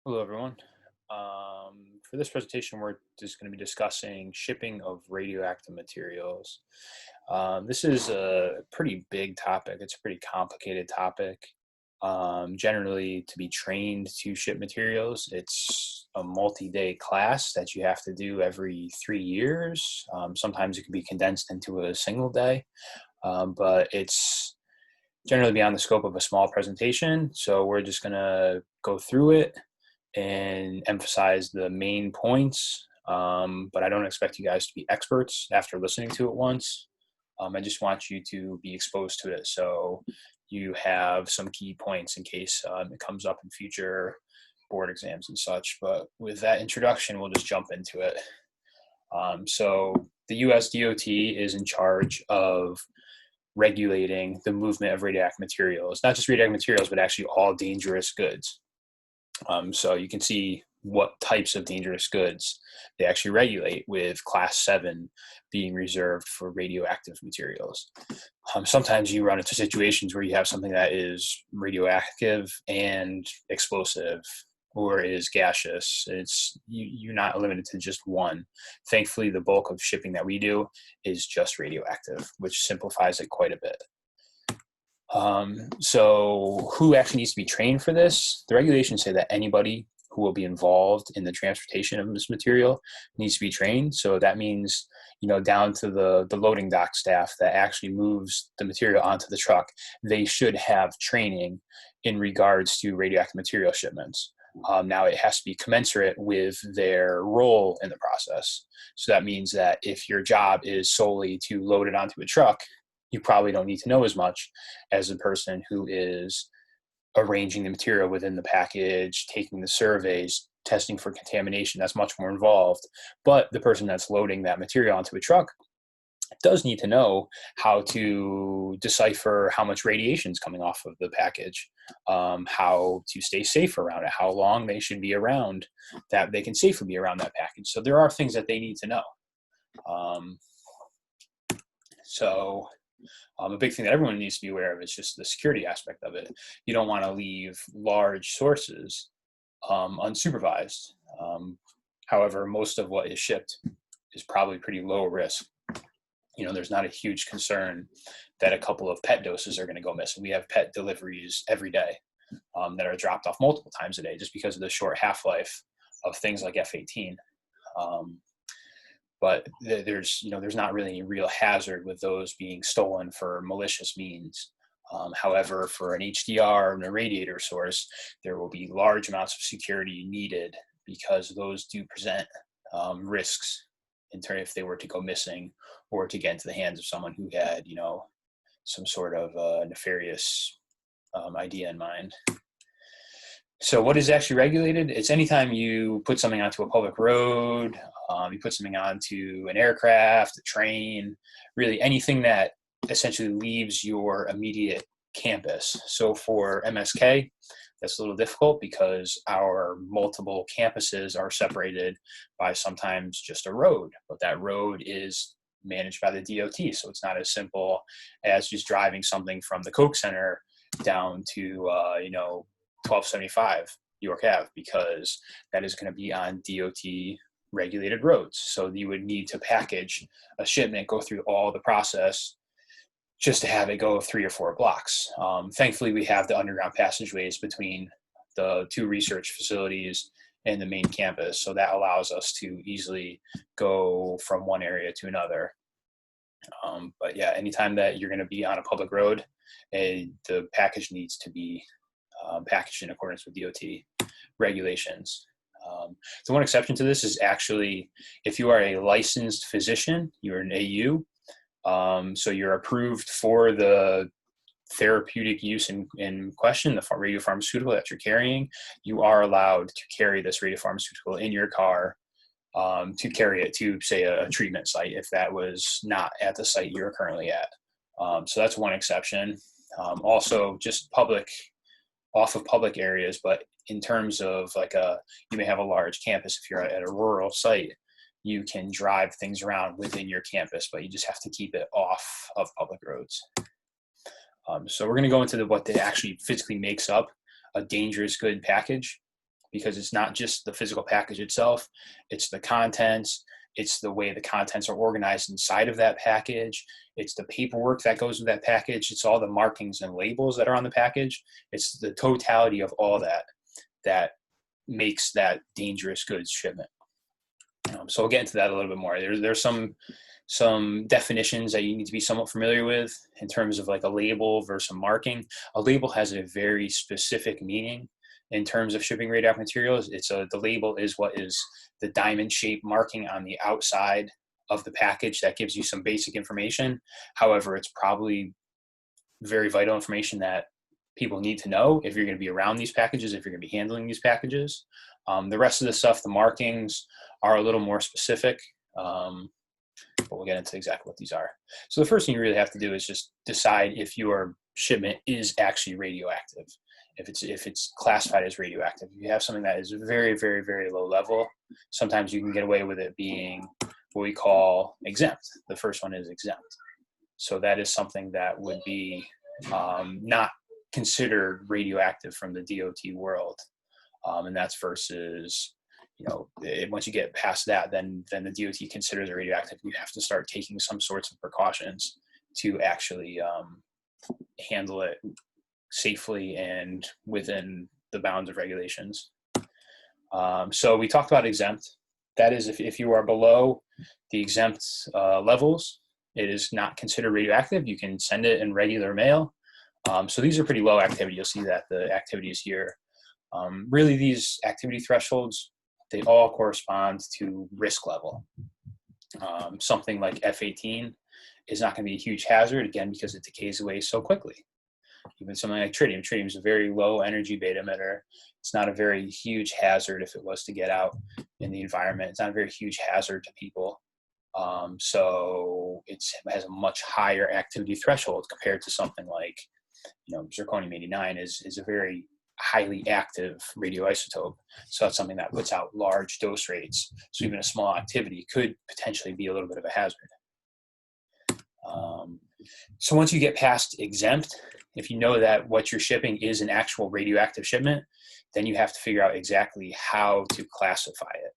Hello, everyone. For this presentation, we're just going to be discussing shipping of radioactive materials. This is a pretty big topic. It's a pretty complicated topic. Generally, to be trained to ship materials, it's a multi-day class that you have to do every 3 years. Sometimes it can be condensed into a single day, but it's generally beyond the scope of a small presentation. So we're just going to go through it and emphasize the main points. But I don't expect you guys to be experts after listening to it once. I just want you to be exposed to it so you have some key points in case it comes up in future board exams and such. But with that introduction, we'll just jump into it. So the US DOT is in charge of regulating the movement of radioactive materials, not just radioactive materials, but actually all dangerous goods. So you can see what types of dangerous goods they actually regulate, with class 7 being reserved for radioactive materials. Sometimes you run into situations where you have something that is radioactive and explosive or is gaseous. You're not limited to just one. Thankfully, the bulk of shipping that we do is just radioactive, which simplifies it quite a bit. So who actually needs to be trained for this? The regulations say that anybody who will be involved in the transportation of this material needs to be trained. So that means, down to the loading dock staff that actually moves the material onto the truck, they should have training in regards to radioactive material shipments. Now it has to be commensurate with their role in the process. So that means that if your job is solely to load it onto a truck, you probably don't need to know as much as the person who is arranging the material within the package, taking the surveys, testing for contamination. That's much more involved. But the person that's loading that material onto a truck does need to know how to decipher how much radiation is coming off of the package, how to stay safe around it, how long they should be around, that they can safely be around that package. So there are things that they need to know. Um, so a big thing that everyone needs to be aware of is just the security aspect of it. You don't want to leave large sources unsupervised. However, most of what is shipped is probably pretty low risk. There's not a huge concern that a couple of PET doses are going to go missing. We have PET deliveries every day that are dropped off multiple times a day just because of the short half-life of things like F-18. But there's not really any real hazard with those being stolen for malicious means. However, for an HDR and a radiator source, there will be large amounts of security needed because those do present risks in terms if they were to go missing or to get into the hands of someone who had, some sort of nefarious idea in mind. So what is actually regulated? It's anytime you put something onto a public road, you put something onto an aircraft, a train, really anything that essentially leaves your immediate campus. So for MSK, that's a little difficult because our multiple campuses are separated by sometimes just a road, but that road is managed by the DOT. So it's not as simple as just driving something from the Koch Center down to, 1275 York Ave, because that is going to be on DOT regulated roads. So you would need to package a shipment, go through all the process just to have it go 3 or 4 blocks. Thankfully, we have the underground passageways between the 2 research facilities and the main campus. So that allows us to easily go from one area to another. But yeah, anytime that you're going to be on a public road, the package needs to be packaged in accordance with DOT regulations. The one exception to this is actually if you are a licensed physician, you're an AU, so you're approved for the therapeutic use in question, the radiopharmaceutical that you're carrying, you are allowed to carry this radiopharmaceutical in your car, to carry it to, say, a treatment site if that was not at the site you're currently at. So that's one exception. Also, just off of public areas, but in terms of you may have a large campus. If you're at a rural site, you can drive things around within your campus, but you just have to keep it off of public roads. So we're going to go into what actually physically makes up a dangerous good package. because it's not just the physical package itself, it's the contents, it's the way the contents are organized inside of that package, it's the paperwork that goes with that package, it's all the markings and labels that are on the package. It's the totality of all that that makes that dangerous goods shipment. So we'll get into that a little bit more. There's some definitions that you need to be somewhat familiar with in terms of like a label versus a marking. A label has a very specific meaning in terms of shipping radioactive materials. The label is what is the diamond shaped marking on the outside of the package that gives you some basic information. However, it's probably very vital information that people need to know if you're going to be around these packages, if you're going to be handling these packages. The rest of the stuff, the markings, are a little more specific, but we'll get into exactly what these are. So the first thing you really have to do is just decide if your shipment is actually radioactive, if it's classified as radioactive. If you have something that is very, very, very low level, sometimes you can get away with it being what we call exempt. The first one is exempt. So that is something that would be not considered radioactive from the DOT world. And that's versus, once you get past that, then the DOT considers it radioactive. You have to start taking some sorts of precautions to actually handle it safely and within the bounds of regulations. So we talked about exempt. That is, if you are below the exempt levels, it is not considered radioactive. You can send it in regular mail. So these are pretty low activity. You'll see that the activity is here. Really, these activity thresholds, they all correspond to risk level. Something like F18 is not going to be a huge hazard, again, because it decays away so quickly. Even something like tritium. Tritium is a very low energy beta emitter. It's not a very huge hazard if it was to get out in the environment. It's not a very huge hazard to people. So it has a much higher activity threshold compared to something like, zirconium-89 is a very highly active radioisotope. So that's something that puts out large dose rates. So even a small activity could potentially be a little bit of a hazard. So once you get past exempt, if you know that what you're shipping is an actual radioactive shipment, then you have to figure out exactly how to classify it.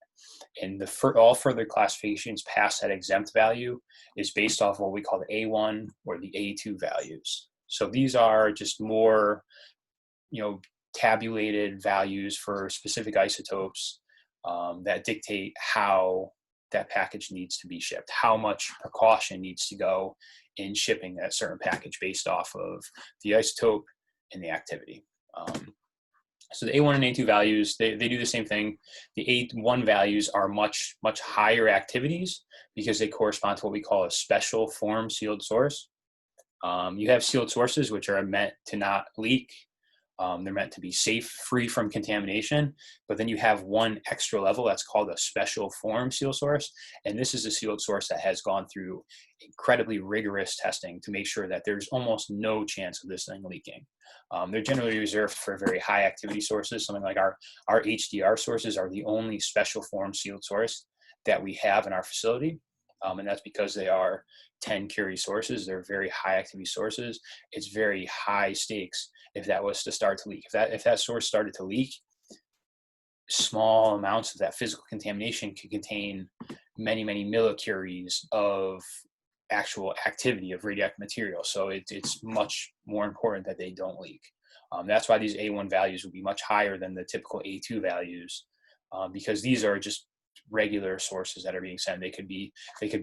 And all further classifications past that exempt value is based off what we call the A1 or the A2 values. So these are just more, tabulated values for specific isotopes that dictate how that package needs to be shipped, how much precaution needs to go in shipping that certain package based off of the isotope and the activity. So the A1 and A2 values, they do the same thing. The A1 values are much, much higher activities because they correspond to what we call a special form sealed source. You have sealed sources which are meant to not leak. They're meant to be safe, free from contamination, but then you have one extra level that's called a special form seal source. And this is a sealed source that has gone through incredibly rigorous testing to make sure that there's almost no chance of this thing leaking. They're generally reserved for very high activity sources. Something like our HDR sources are the only special form sealed source that we have in our facility. And that's because they are 10 curie sources. They're very high activity sources. It's very high stakes if that was to start to leak. If that source started to leak, small amounts of that physical contamination could contain many, many millicuries of actual activity of radioactive material. So it's much more important that they don't leak. That's why these A1 values would be much higher than the typical A2 values, because these are just regular sources that are being sent. They could be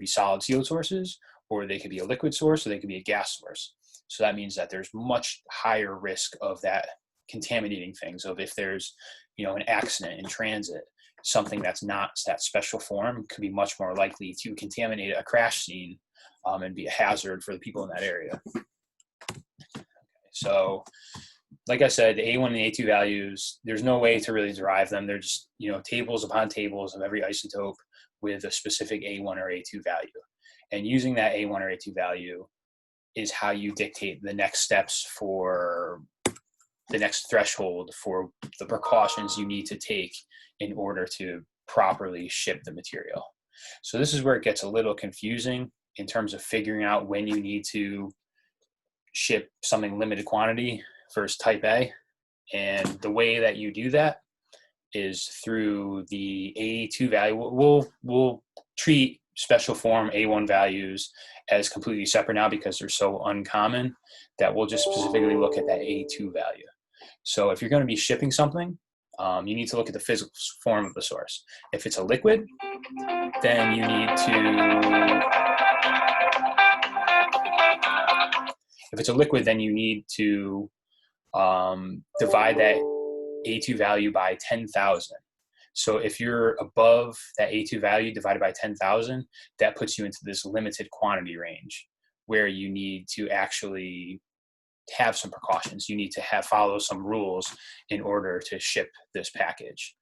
solid sealed sources, or they could be a liquid source, or they could be a gas source. So that means that there's much higher risk of that contaminating things. Of if there's, an accident in transit, something that's not that special form could be much more likely to contaminate a crash scene and be a hazard for the people in that area. So, like I said, the A1 and the A2 values, there's no way to really derive them. They're just, tables upon tables of every isotope with a specific A1 or A2 value. And using that A1 or A2 value is how you dictate the next steps for the next threshold for the precautions you need to take in order to properly ship the material. So this is where it gets a little confusing in terms of figuring out when you need to ship something limited quantity versus type A. And the way that you do that is through the A2 value. We'll treat special form A1 values as completely separate now because they're so uncommon that we'll just specifically look at that A2 value. So if you're going to be shipping something, you need to look at the physical form of the source. If it's a liquid, then you need to divide that A2 value by 10,000. So if you're above that A2 value divided by 10,000, that puts you into this limited quantity range where you need to actually have some precautions. You need to follow some rules in order to ship this package.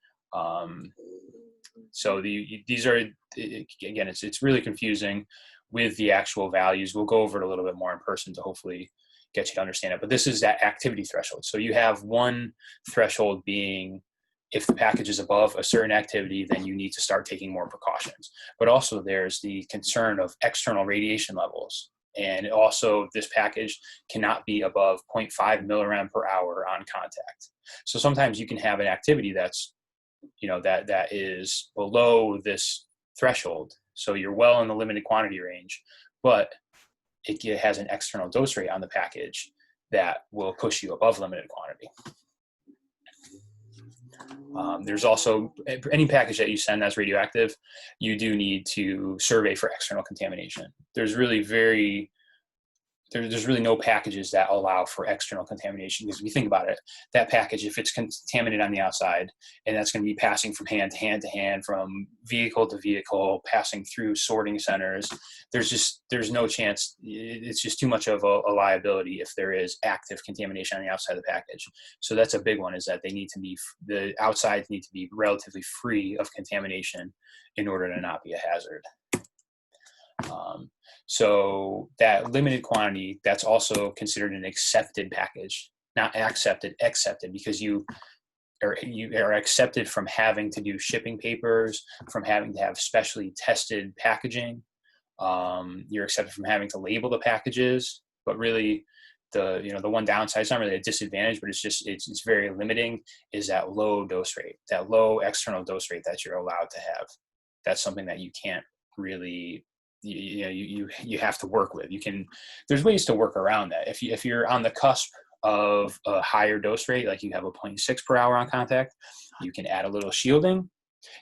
So these are, again, it's really confusing with the actual values. We'll go over it a little bit more in person to hopefully get you to understand it. But this is that activity threshold. So you have one threshold being if the package is above a certain activity, then you need to start taking more precautions. But also there's the concern of external radiation levels. And also this package cannot be above 0.5 millirem per hour on contact. So sometimes you can have an activity that's, that is below this threshold. So you're well in the limited quantity range, but it has an external dose rate on the package that will push you above limited quantity. There's also any package that you send that's radioactive, you do need to survey for external contamination. There's really no packages that allow for external contamination, because if you think about it, that package, if it's contaminated on the outside, and that's going to be passing from hand to hand to hand, from vehicle to vehicle, passing through sorting centers, there's no chance. It's just too much of a liability if there is active contamination on the outside of the package. So that's a big one, is that the outsides need to be relatively free of contamination in order to not be a hazard. So that limited quantity, that's also considered an accepted package, not accepted, because you are accepted from having to do shipping papers, from having to have specially tested packaging. You're accepted from having to label the packages, but really the one downside, it's not really a disadvantage, but it's very limiting, is that low dose rate, that low external dose rate that you're allowed to have. That's something that you can't really, you have to work with. There's ways to work around that. If you're on the cusp of a higher dose rate, like you have a 0.6 per hour on contact, you can add a little shielding.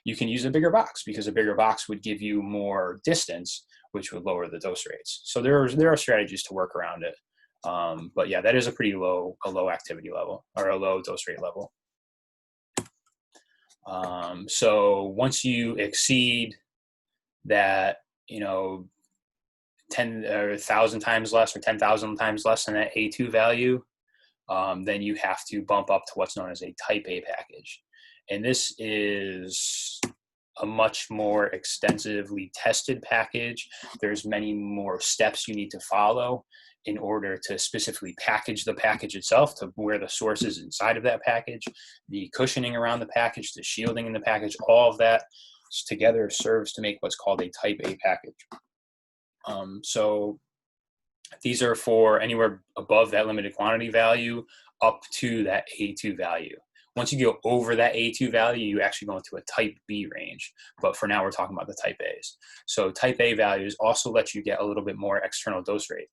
You can use a bigger box, because a bigger box would give you more distance, which would lower the dose rates. So there are strategies to work around it. But yeah, that is a pretty low activity level, or a low dose rate level. So once you exceed that, 10 or 1,000 times less, or 10,000 times less than that A2 value, then you have to bump up to what's known as a type A package. And this is a much more extensively tested package. There's many more steps you need to follow in order to specifically package the package itself, to where the source is inside of that package, the cushioning around the package, the shielding in the package, all of that together serves to make what's called a type A package. So these are for anywhere above that limited quantity value up to that A2 value. Once you go over that A2 value, you actually go into a type B range. But for now, we're talking about the type A's. So type A values also let you get a little bit more external dose rate.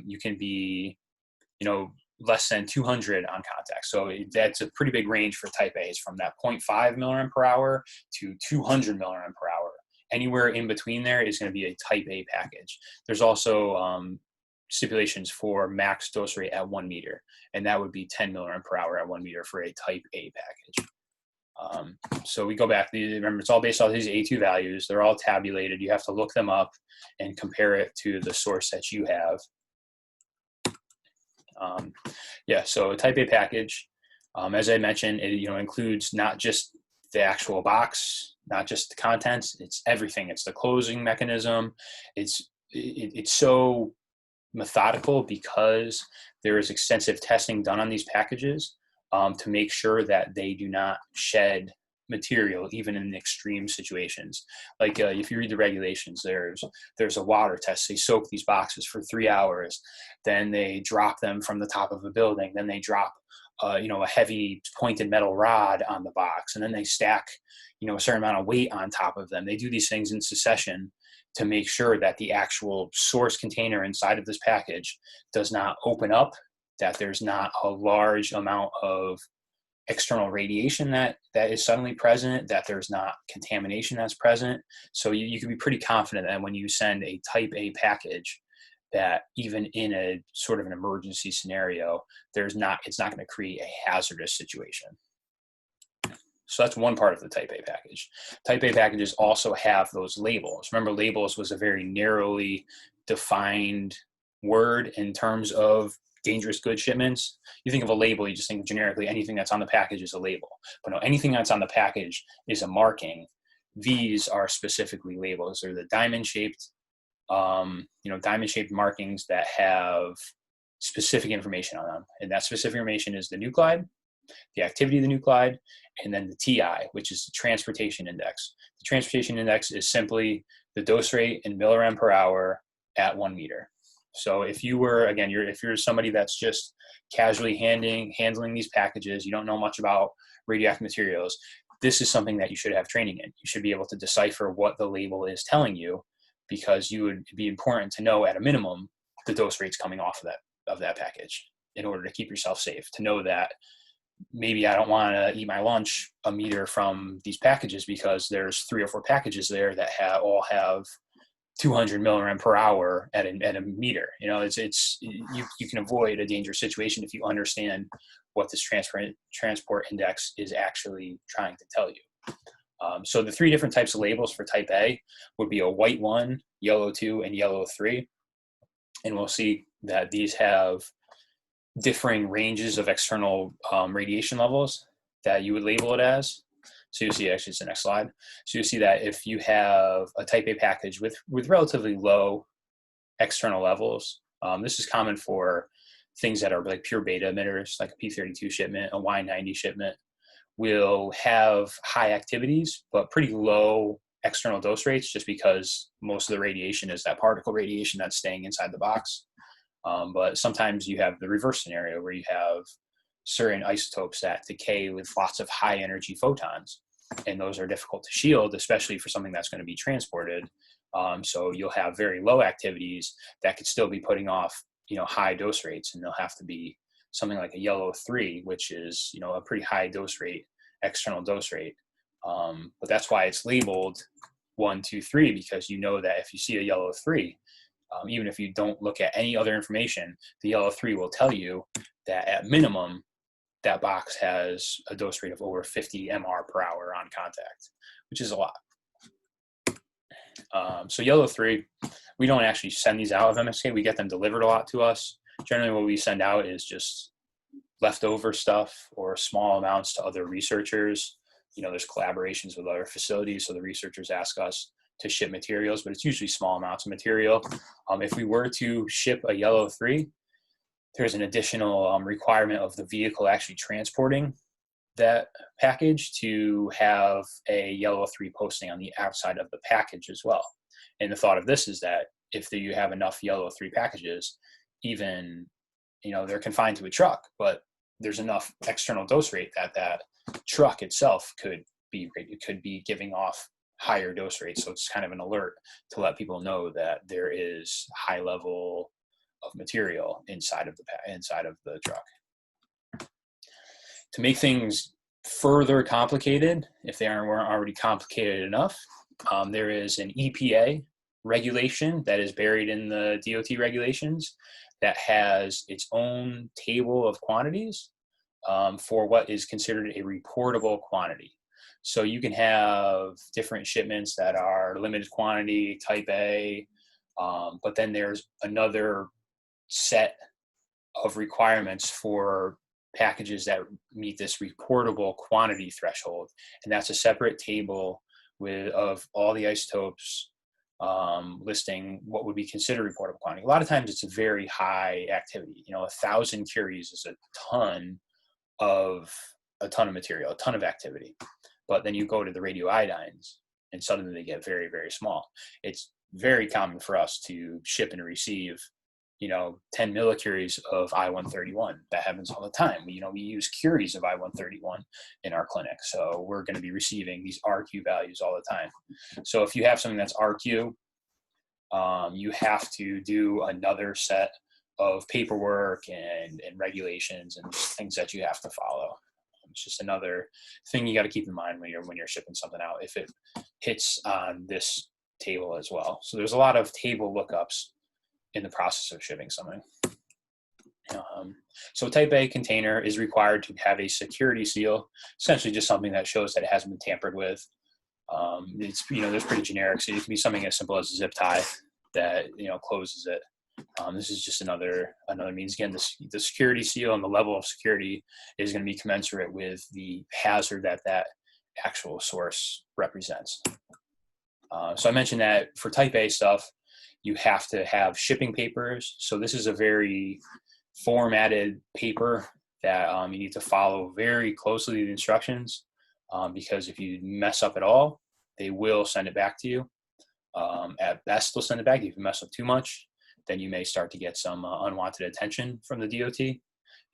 You can be, less than 200 on contact. So that's a pretty big range for type A's, from that 0.5 millirem per hour to 200 millirem per hour. Anywhere in between there is going to be a type A package. There's also stipulations for max dose rate at 1 meter, and that would be 10 millirem per hour at 1 meter for a type A package. So we go back, remember, it's all based on these A2 values. They're all tabulated. You have to look them up and compare it to the source that you have. So a type A package, as I mentioned, it includes not just the actual box, not just the contents, it's everything. It's the closing mechanism. It's so methodical, because there is extensive testing done on these packages to make sure that they do not shed material, even in extreme situations. Like if you read the regulations, there's a water test. They soak these boxes for 3 hours, then they drop them from the top of a building, then they drop a heavy pointed metal rod on the box, and then they stack, a certain amount of weight on top of them. They do these things in succession to make sure that the actual source container inside of this package does not open up, that there's not a large amount of external radiation that is suddenly present, that there's not contamination that's present. So you can be pretty confident that when you send a type A package, that even in a sort of an emergency scenario, it's not going to create a hazardous situation. So that's one part of the type A package. Type A packages also have those labels. Remember, labels was a very narrowly defined word in terms of dangerous goods shipments. You think of a label, you just think generically anything that's on the package is a label. But no, anything that's on the package is a marking. These are specifically labels. They're the diamond-shaped, diamond-shaped markings that have specific information on them. And that specific information is the nuclide, the activity of the nuclide, and then the TI, which is the transportation index. The transportation index is simply the dose rate in millirem per hour at 1 meter. So if you were, again, if you're somebody that's just casually handling these packages, you don't know much about radioactive materials, this is something that you should have training in. You should be able to decipher what the label is telling you, because you would be important to know at a minimum the dose rates coming off of that package in order to keep yourself safe, to know that maybe I don't want to eat my lunch a meter from these packages because there's 3 or 4 packages there that all have 200 millirem per hour at a meter. You can avoid a dangerous situation if you understand what this transport index is actually trying to tell you. So the 3 different types of labels for type A would be a white 1, yellow 2, and yellow 3. And we'll see that these have differing ranges of external radiation levels that you would label it as. So you see, actually it's the next slide. So you see that if you have a type A package with relatively low external levels, this is common for things that are like pure beta emitters, like a P32 shipment, a Y90 shipment, will have high activities, but pretty low external dose rates, just because most of the radiation is that particle radiation that's staying inside the box. But sometimes you have the reverse scenario where you have certain isotopes that decay with lots of high energy photons, and those are difficult to shield, especially for something that's going to be transported. So you'll have very low activities that could still be putting off, high dose rates, and they'll have to be something like a yellow 3, which is, a pretty high dose rate, external dose rate. But that's why it's labeled 1, 2, 3, because you know that if you see a yellow 3, even if you don't look at any other information, the yellow 3 will tell you that at minimum, that box has a dose rate of over 50 MR per hour on contact, which is a lot. So yellow 3, we don't actually send these out of MSK. We get them delivered a lot to us. Generally, what we send out is just leftover stuff or small amounts to other researchers. There's collaborations with other facilities, so the researchers ask us to ship materials, but it's usually small amounts of material. If we were to ship a yellow 3, there's an additional requirement of the vehicle actually transporting that package to have a yellow 3 posting on the outside of the package as well. And the thought of this is that if you have enough yellow 3 packages, even, they're confined to a truck, but there's enough external dose rate that truck itself could be giving off higher dose rates. So it's kind of an alert to let people know that there is high level of material inside of the truck. To make things further complicated, if they weren't already complicated enough, there is an EPA regulation that is buried in the DOT regulations that has its own table of quantities for what is considered a reportable quantity. So you can have different shipments that are limited quantity, type A, but then there's another set of requirements for packages that meet this reportable quantity threshold. And that's a separate table of all the isotopes, listing what would be considered reportable quantity. A lot of times it's a very high activity. 1,000 curies is a ton of material, a ton of activity. But then you go to the radioiodines and suddenly they get very, very small. It's very common for us to ship and receive 10 millicuries of I-131. That happens all the time. We use curies of I-131 in our clinic. So we're going to be receiving these RQ values all the time. So if you have something that's RQ, you have to do another set of paperwork and regulations and things that you have to follow. It's just another thing you got to keep in mind when you're shipping something out, if it hits on this table as well. So there's a lot of table lookups in the process of shipping something. So type A container is required to have a security seal, essentially just something that shows that it hasn't been tampered with. It's, there's pretty generic, so it can be something as simple as a zip tie that, closes it. This is just another means. Again, the security seal and the level of security is going to be commensurate with the hazard that actual source represents. So I mentioned that for type A stuff, you have to have shipping papers. So this is a very formatted paper that you need to follow very closely the instructions, because if you mess up at all, they will send it back to you. At best, they'll send it back. If you mess up too much, then you may start to get some unwanted attention from the DOT.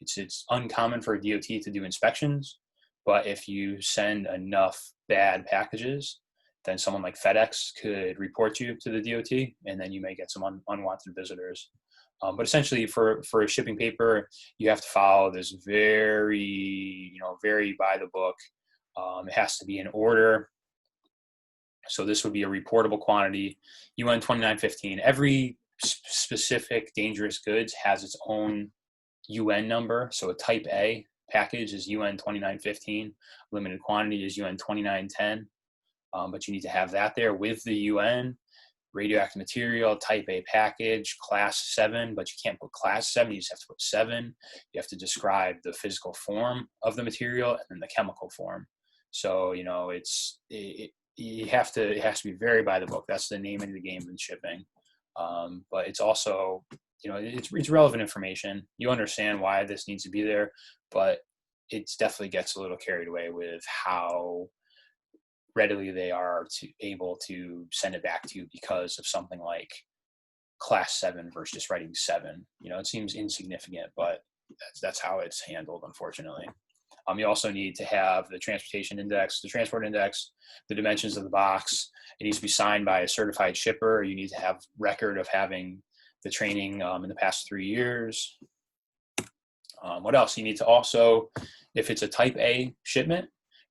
It's uncommon for a DOT to do inspections, but if you send enough bad packages, then someone like FedEx could report you to the DOT, and then you may get some unwanted visitors. But essentially, for a shipping paper, you have to follow this very by the book. It has to be in order. So this would be a reportable quantity, UN 2915. Every specific dangerous goods has its own UN number. So a type A package is UN 2915. Limited quantity is UN 2910. But you need to have that there with the UN. Radioactive material, type A package, class 7, but you can't put class 7, you just have to put 7. You have to describe the physical form of the material and then the chemical form. So, it has to be very by the book. That's the name of the game in shipping. But it's also, it's relevant information. You understand why this needs to be there, but it definitely gets a little carried away with how readily they are able to send it back to you because of something like class 7 versus just writing 7. It seems insignificant, but that's how it's handled, unfortunately. You also need to have the transportation index, the transport index, the dimensions of the box. It needs to be signed by a certified shipper. You need to have record of having the training in the past 3 years. What else? You need to also, if it's a type A shipment,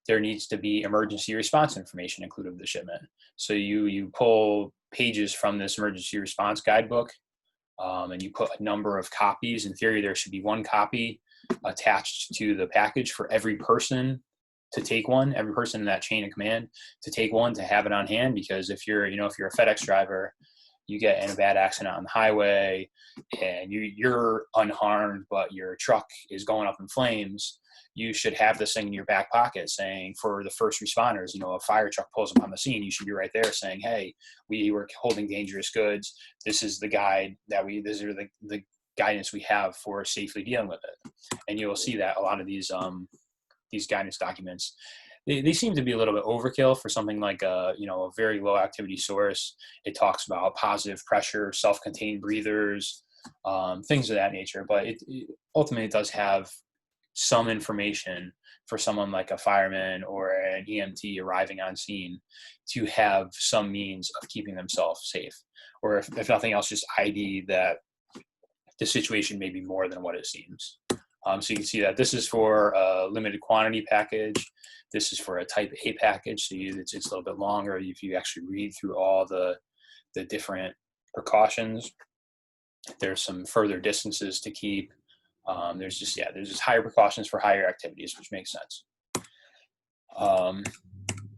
there needs to be emergency response information included with the shipment. So you pull pages from this emergency response guidebook, and you put a number of copies. In theory, there should be 1 copy attached to the package for every person to take one, every person in that chain of command to take one, to have it on hand. Because if you're a FedEx driver, you get in a bad accident on the highway and you're unharmed, but your truck is going up in flames, you should have this thing in your back pocket saying, for the first responders, a fire truck pulls up on the scene, you should be right there saying, hey, we were holding dangerous goods. This is the guide these are the guidance we have for safely dealing with it. And you'll see that a lot of these guidance documents, they seem to be a little bit overkill for something like a very low activity source. It talks about positive pressure, self-contained breathers, things of that nature. But it ultimately does have some information for someone like a fireman or an EMT arriving on scene to have some means of keeping themselves safe, or if nothing else, just ID that the situation may be more than what it seems. So you can see that this is for a limited quantity package. This is for a type A package. So it's a little bit longer if you actually read through all the different precautions. There's some further distances to keep. There's just higher precautions for higher activities, which makes sense.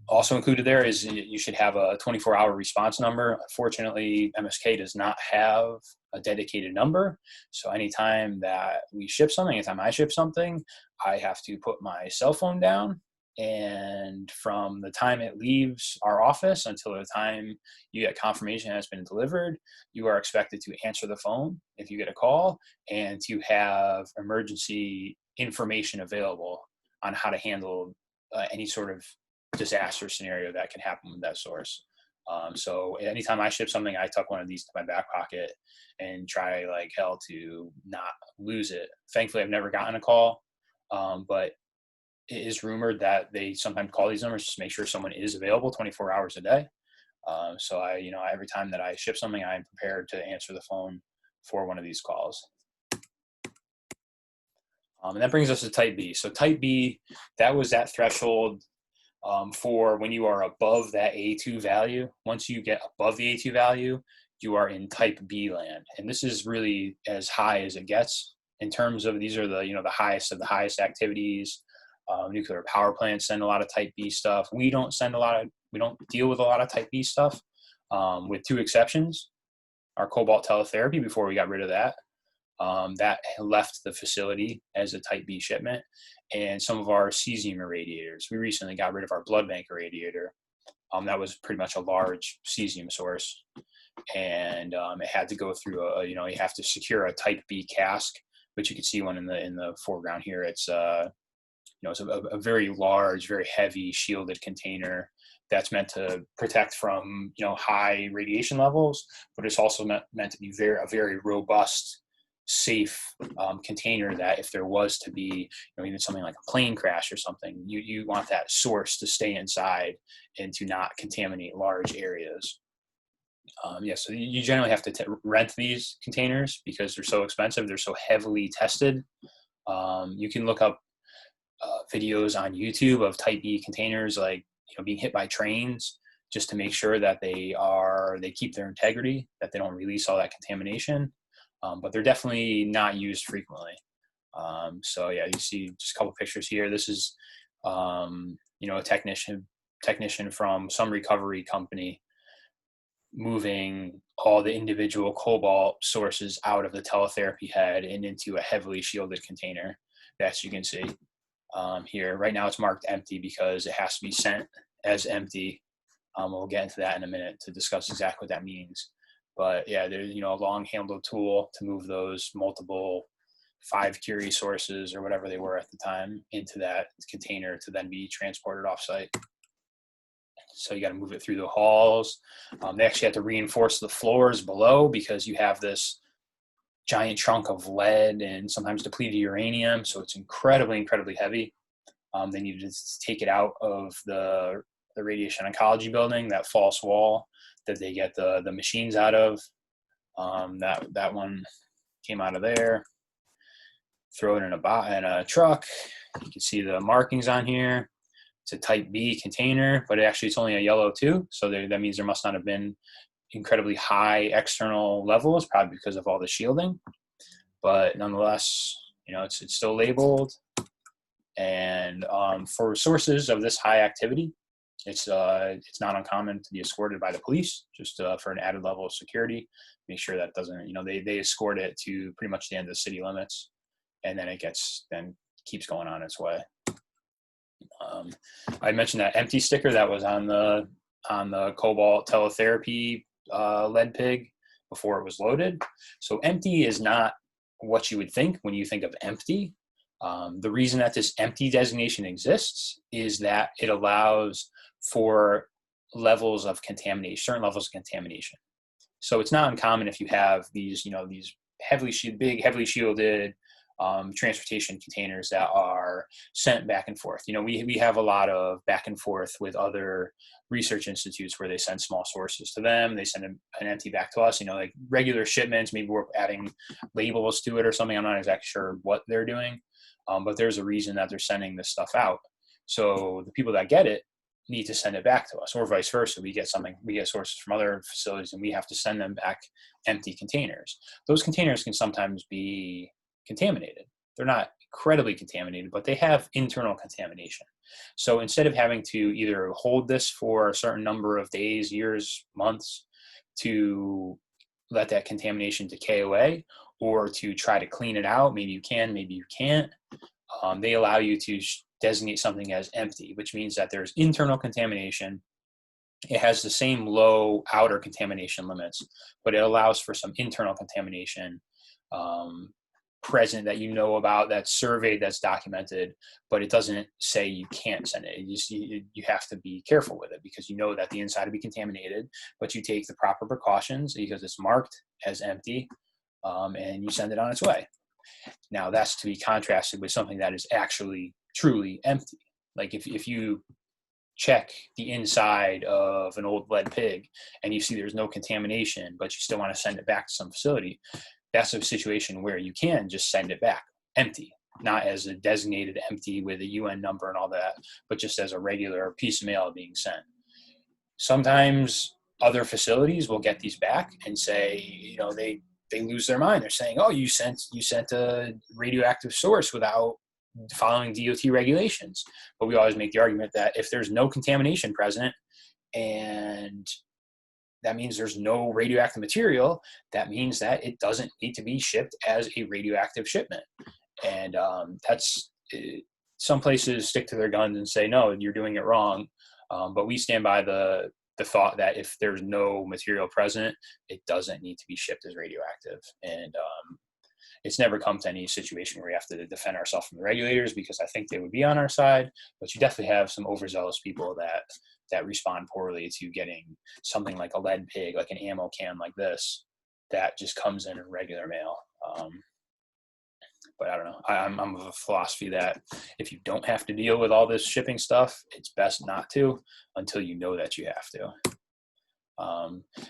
Also included there is you should have a 24-hour response number. Unfortunately, MSK does not have a dedicated number. So anytime that we ship something, anytime I ship something, I have to put my cell phone down. And from the time it leaves our office until the time you get confirmation that it's been delivered, you are expected to answer the phone if you get a call, and to have emergency information available on how to handle any sort of disaster scenario that can happen with that source. So anytime I ship something, I tuck one of these to my back pocket and try like hell to not lose it. Thankfully, I've never gotten a call, but it is rumored that they sometimes call these numbers just to make sure someone is available 24 hours a day. So every time that I ship something, I'm prepared to answer the phone for one of these calls. And that brings us to type B. So type B, that was that threshold for when you are above that A2 value. Once you get above the A2 value, you are in type B land. And this is really as high as it gets in terms of, these are the, the highest of the highest activities. Nuclear power plants send a lot of type B stuff. We don't deal with a lot of type B stuff, with two exceptions. Our cobalt teletherapy, before we got rid of that, that left the facility as a type B shipment, and some of our cesium irradiators. We recently got rid of our blood bank irradiator. That was pretty much a large cesium source, and it had to go through you have to secure a type B cask, which you can see one in the foreground here. It's it's a very large, very heavy shielded container that's meant to protect from high radiation levels, but it's also meant to be a very robust, safe container that if there was to be even something like a plane crash or something, you want that source to stay inside and to not contaminate large areas. So you generally have to rent these containers because they're so expensive. They're so heavily tested. You can look up videos on YouTube of type B containers, like being hit by trains, just to make sure that they keep their integrity, that they don't release all that contamination. But they're definitely not used frequently. You see just a couple pictures here. This is a technician from some recovery company moving all the individual cobalt sources out of the teletherapy head and into a heavily shielded container that you can see here. Right now it's marked empty because it has to be sent as empty. We'll get into that in a minute to discuss exactly what that means. But yeah, there's a long handled tool to move those multiple 5 Curie sources or whatever they were at the time into that container to then be transported offsite. So you got to move it through the halls. They actually have to reinforce the floors below because you have this giant chunk of lead and sometimes depleted uranium. So it's incredibly, incredibly heavy. They needed to take it out of the radiation oncology building, that false wall that they get the machines out of. That one came out of there. Throw it in a truck. You can see the markings on here. It's a type B container, but it's only a yellow 2. So that means there must not have been incredibly high external levels, probably because of all the shielding. But nonetheless, it's still labeled. And for sources of this high activity, it's not uncommon to be escorted by the police, just for an added level of security. Make sure that doesn't, they escort it to pretty much the end of the city limits, and then it keeps going on its way. I mentioned that empty sticker that was on the cobalt teletherapy lead pig before it was loaded. So empty is not what you would think when you think of empty. The reason that this empty designation exists is that it allows for levels of contamination, certain levels of contamination. So it's not uncommon if you have these heavily shielded transportation containers that are sent back and forth. We have a lot of back and forth with other research institutes where they send small sources to them. They send an empty back to us, like regular shipments. Maybe we're adding labels to it or something. I'm not exactly sure what they're doing, but there's a reason that they're sending this stuff out. So the people that get it need to send it back to us, or vice versa. We get sources from other facilities and we have to send them back empty containers. Those containers can sometimes be contaminated. They're not incredibly contaminated, but they have internal contamination. So instead of having to either hold this for a certain number of days, years, months to let that contamination decay away, or to try to clean it out, maybe you can, maybe you can't, they allow you to designate something as empty, which means that there's internal contamination. It has the same low outer contamination limits, but it allows for some internal contamination present that you know about, that's surveyed, that's documented, but it doesn't say you can't send it. You have to be careful with it because you know that the inside will be contaminated, but you take the proper precautions because it's marked as empty, and you send it on its way. Now that's to be contrasted with something that is actually truly empty. Like if you check the inside of an old lead pig and you see there's no contamination, but you still want to send it back to some facility, that's a situation where you can just send it back empty, not as a designated empty with a UN number and all that, but just as a regular piece of mail being sent. Sometimes other facilities will get these back and say, they lose their mind. They're saying, oh, you sent a radioactive source without following DOT regulations. But we always make the argument that if there's no contamination present, and that means there's no radioactive material, that means that it doesn't need to be shipped as a radioactive shipment. And that's some places stick to their guns and say, no, you're doing it wrong. But we stand by the thought that if there's no material present, it doesn't need to be shipped as radioactive. And it's never come to any situation where we have to defend ourselves from the regulators, because I think they would be on our side. But you definitely have some overzealous people that respond poorly to getting something like a lead pig, like an ammo can like this, that just comes in regular mail. But I don't know. I'm of a philosophy that if you don't have to deal with all this shipping stuff, it's best not to until you know that you have to.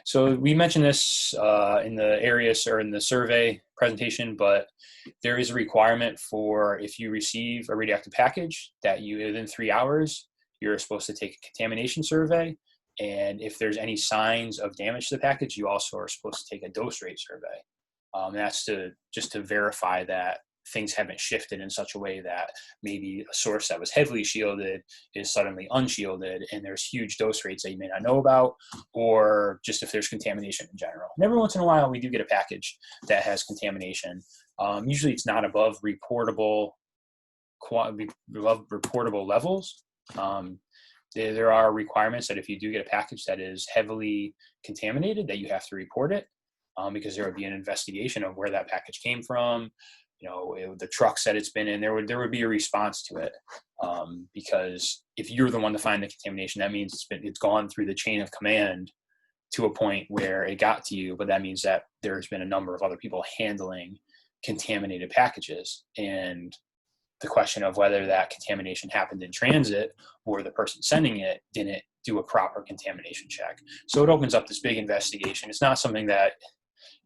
So we mentioned this in the Arius or in the survey presentation, but there is a requirement for, if you receive a radioactive package, that you within 3 hours, you're supposed to take a contamination survey. And if there's any signs of damage to the package, you also are supposed to take a dose rate survey. That's just to verify that things haven't shifted in such a way that maybe a source that was heavily shielded is suddenly unshielded, and there's huge dose rates that you may not know about, or just if there's contamination in general. And every once in a while, we do get a package that has contamination. Usually it's not above reportable levels. There are requirements that if you do get a package that is heavily contaminated, that you have to report it, because there would be an investigation of where that package came from, the trucks that it's been in. There would be a response to it, because if you're the one to find the contamination, that means it's gone through the chain of command to a point where it got to you. But that means that there's been a number of other people handling contaminated packages, and the question of whether that contamination happened in transit or the person sending it didn't do a proper contamination check. So it opens up this big investigation. It's not something that,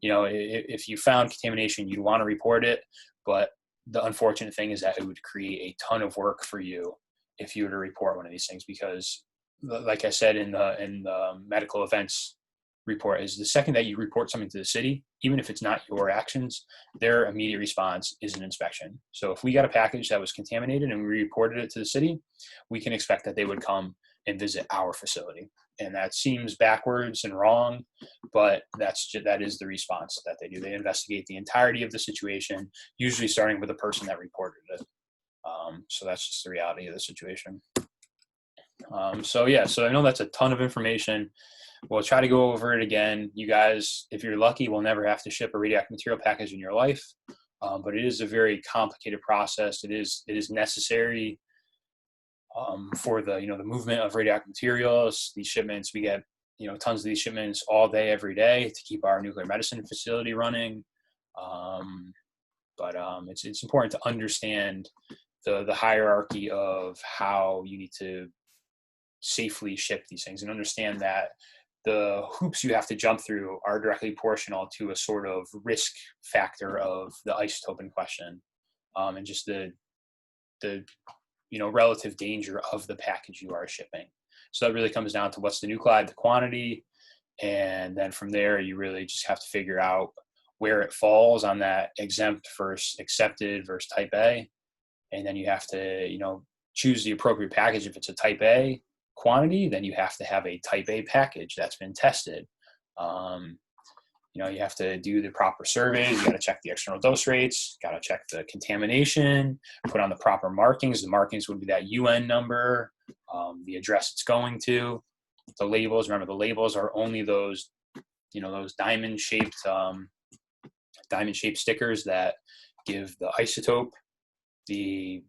if you found contamination, you'd want to report it. But the unfortunate thing is that it would create a ton of work for you if you were to report one of these things, because like I said in the medical events report, is the second that you report something to the city, even if it's not your actions, their immediate response is an inspection. So if we got a package that was contaminated and we reported it to the city, we can expect that they would come and visit our facility. And that seems backwards and wrong, but that is the response that they do. They investigate the entirety of the situation, usually starting with the person that reported it. So that's just the reality of the situation. So I know that's a ton of information. We'll try to go over it again. You guys, if you're lucky, will never have to ship a radioactive material package in your life, but it is a very complicated process. It is necessary for the the movement of radioactive materials. These shipments, we get tons of these shipments all day, every day, to keep our nuclear medicine facility running. But it's important to understand the hierarchy of how you need to safely ship these things, and understand that the hoops you have to jump through are directly proportional to a sort of risk factor of the isotope in question, and just the relative danger of the package you are shipping. So that really comes down to what's the nuclide, the quantity, and then from there you really just have to figure out where it falls on that exempt versus accepted versus type A, and then you have to choose the appropriate package. If it's a type A quantity, then you have to have a type A package that's been tested. You have to do the proper surveys. You got to check the external dose rates, got to check the contamination, put on the proper markings. The markings would be that UN number, the address it's going to, the labels. Remember, the labels are only those, those diamond shaped stickers that give the isotope, the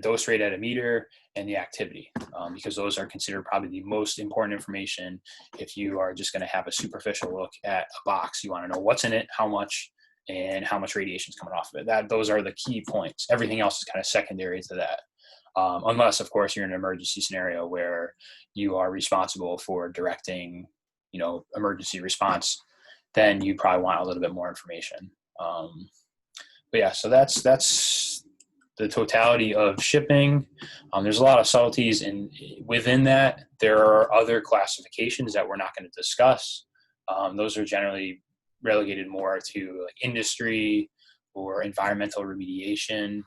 dose rate at a meter, and the activity, because those are considered probably the most important information. If you are just going to have a superficial look at a box, you want to know what's in it, how much, and how much radiation is coming off of it. Those are the key points. Everything else is kind of secondary to that. Unless, of course, you're in an emergency scenario where you are responsible for directing, emergency response, then you probably want a little bit more information. But yeah, so that's the totality of shipping. There's a lot of subtleties, and within that, there are other classifications that we're not going to discuss. Those are generally relegated more to like industry or environmental remediation.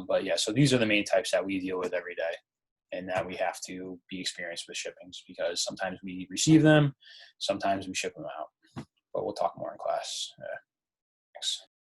But yeah, so these are the main types that we deal with every day, and that we have to be experienced with shippings, because sometimes we receive them, sometimes we ship them out. But we'll talk more in class. Thanks.